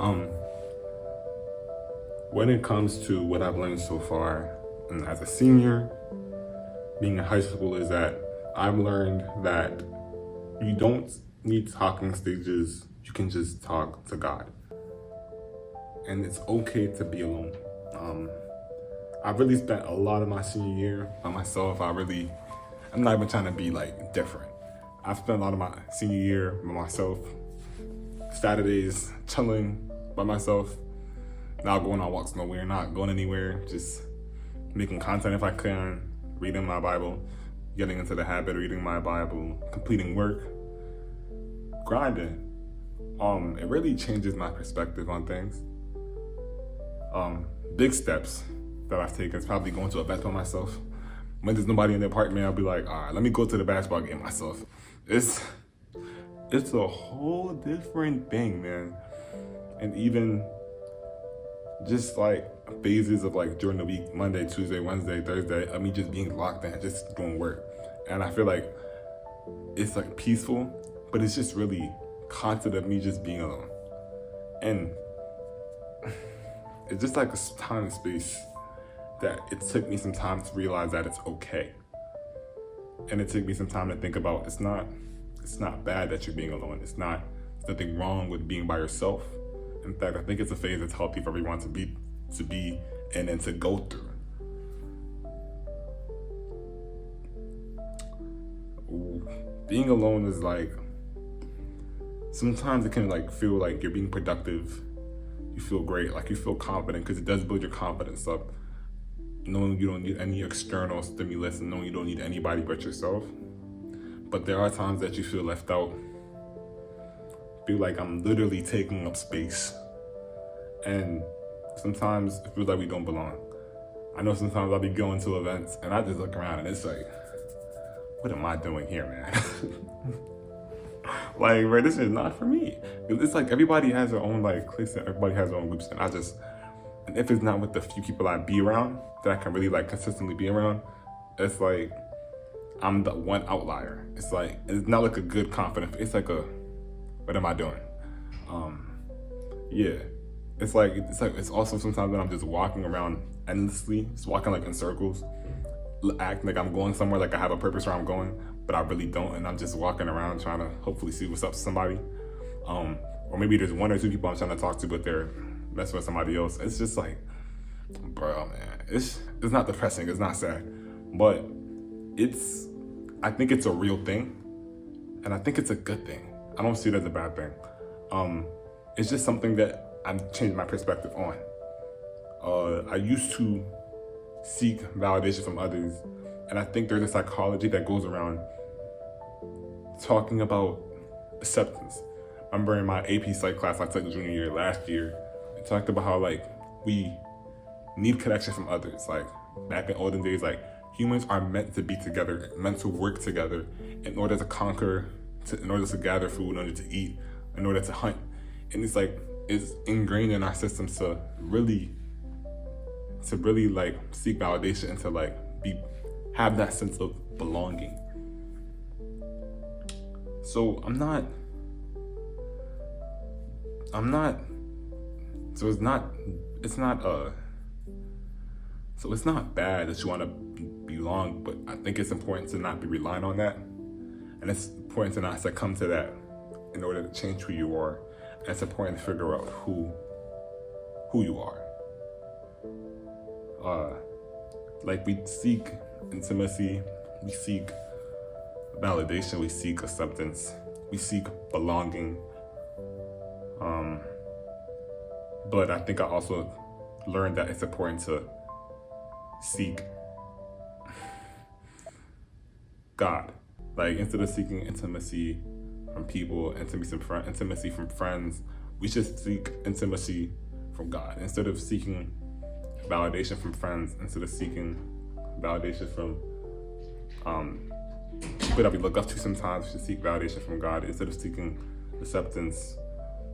Um, when it comes to what I've learned so far, and as a senior, being in high school, is that I've learned that you don't need talking stages. You can just talk to God, and it's okay to be alone. I really spent a lot of my senior year by myself. I'm not even trying to be like different. I spent a lot of my senior year by myself. Saturdays chilling by myself, not going on walks nowhere, not going anywhere, just making content if I can, reading my Bible, getting into the habit of reading my Bible, completing work, grinding. It really changes my perspective on things. Big steps that I've taken is probably going to events by myself. When there's nobody in the apartment, I'll be like, all right, let me go to the basketball game myself. It's a whole different thing, man. And even just like phases of like during the week, Monday, Tuesday, Wednesday, Thursday, of me just being locked in, just doing work. And I feel like it's like peaceful, but it's just really constant of me just being alone. And it's just like a time and space that it took me some time to realize that it's okay. And it took me some time to think about it's not bad that you're being alone. There's nothing wrong with being by yourself. In fact, I think it's a phase that's healthy for everyone to be in and to go through. Being alone is like, sometimes it can like feel like you're being productive. You feel great, like you feel confident, because it does build your confidence up. Knowing you don't need any external stimulus and knowing you don't need anybody but yourself. But there are times that you feel left out. Feel like I'm literally taking up space. And sometimes it feels like we don't belong. I know sometimes I'll be going to events and I just look around and it's like, what am I doing here, man? Like, bro, this is not for me. It's like everybody has their own like cliques and everybody has their own groups. And if it's not with the few people I be around that I can really like consistently be around, it's like I'm the one outlier. It's like, it's not like a good confident, it's like what am I doing? Yeah. It's also sometimes when I'm just walking around endlessly, just walking like in circles, acting like I'm going somewhere, like I have a purpose where I'm going, but I really don't, and I'm just walking around trying to hopefully see what's up to somebody. Or maybe there's one or two people I'm trying to talk to, but they're messing with somebody else. It's just like, bro, man, it's not depressing, it's not sad, but I think it's a real thing, and I think it's a good thing. I don't see it as a bad thing. It's just something that I've changed my perspective on. I used to seek validation from others, and I think there's a psychology that goes around talking about acceptance. I remember in my AP Psych class I took junior year last year, we talked about how like we need connection from others. Like back in olden days, like humans are meant to be together, meant to work together in order to conquer, in order to gather food, in order to eat, in order to hunt. And it's like, it's ingrained in our systems to really like seek validation and to like have that sense of belonging. So it's not bad that you want to belong, but I think it's important to not be relying on that. And it's important to not succumb to that in order to change who you are. And it's important to figure out who you are. Like we seek intimacy, we seek validation, we seek acceptance, we seek belonging. But I think I also learned that it's important to seek God. Like instead of seeking intimacy from people, intimacy from friends, we should seek intimacy from God. Instead of seeking validation from friends, instead of seeking validation from people that we look up to sometimes, we should seek validation from God. Instead of seeking acceptance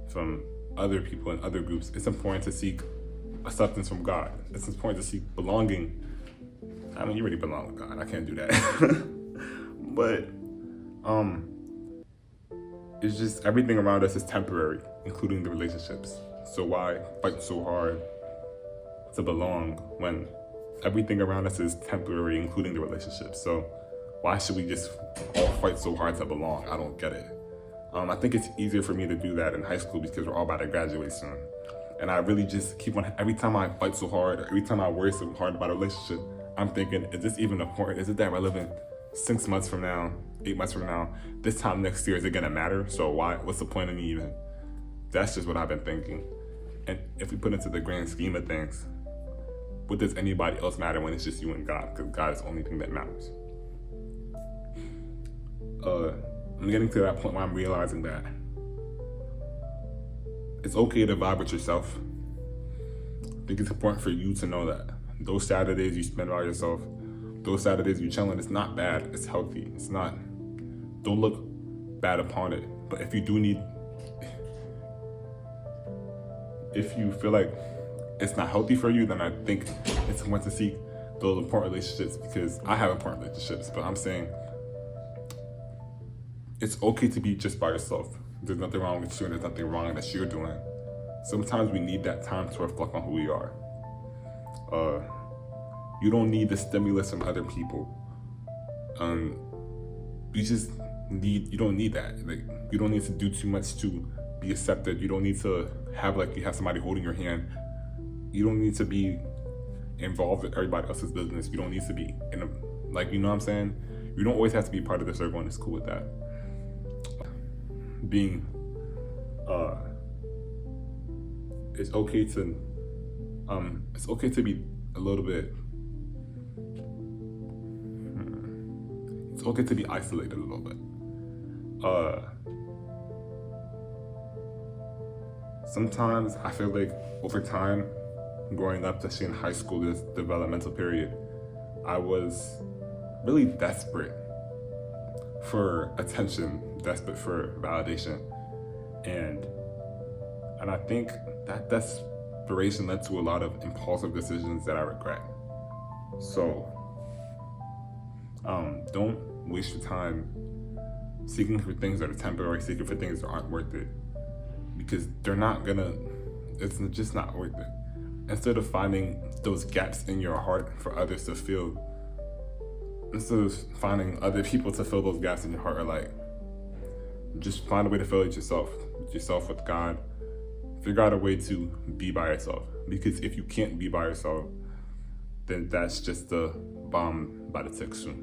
from other people and other groups, it's important to seek acceptance from God. It's important to seek belonging. I mean, you already belong with God. I can't do that. But it's just everything around us is temporary, including the relationships. So why fight so hard to belong when everything around us is temporary, including the relationship? So why should we just all fight so hard to belong? I don't get it. I think it's easier for me to do that in high school because we're all about to graduate soon. And I really just keep on, every time I fight so hard, every time I worry so hard about a relationship, I'm thinking, is this even important? Is it that relevant 6 months from now, 8 months from now, this time next year, is it gonna matter? So what's the point of me even? That's just what I've been thinking. And if we put into the grand scheme of things, what does anybody else matter when it's just you and God? Because God is the only thing that matters. I'm getting to that point where I'm realizing that it's okay to vibe with yourself. I think it's important for you to know that those Saturdays you spend by yourself, those Saturdays you chilling, it's not bad, it's healthy. It's not, don't look bad upon it. But if you feel like it's not healthy for you, then I think it's important to seek those important relationships, because I have important relationships, but I'm saying it's okay to be just by yourself. There's nothing wrong with you and there's nothing wrong that you're doing. Sometimes we need that time to reflect on who we are. You don't need the stimulus from other people. You don't need that. Like, you don't need to do too much to be accepted. You don't need to have you have somebody holding your hand. You don't need to be involved with everybody else's business. You don't need to be you know what I'm saying? You don't always have to be part of the circle, and it's cool with that. It's okay to be a little bit, it's okay to be isolated a little bit. Sometimes I feel like over time, growing up, especially in high school, this developmental period, I was really desperate for attention, desperate for validation. And I think that desperation led to a lot of impulsive decisions that I regret. So don't waste your time seeking for things that are temporary, seeking for things that aren't worth it, because it's just not worth it. Instead of finding those gaps in your heart for others to fill, instead of finding other people to fill those gaps in your heart, just find a way to fill it yourself with God. Figure out a way to be by yourself. Because if you can't be by yourself, then that's just the bomb by the tick soon.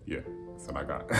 Yeah, that's what I got.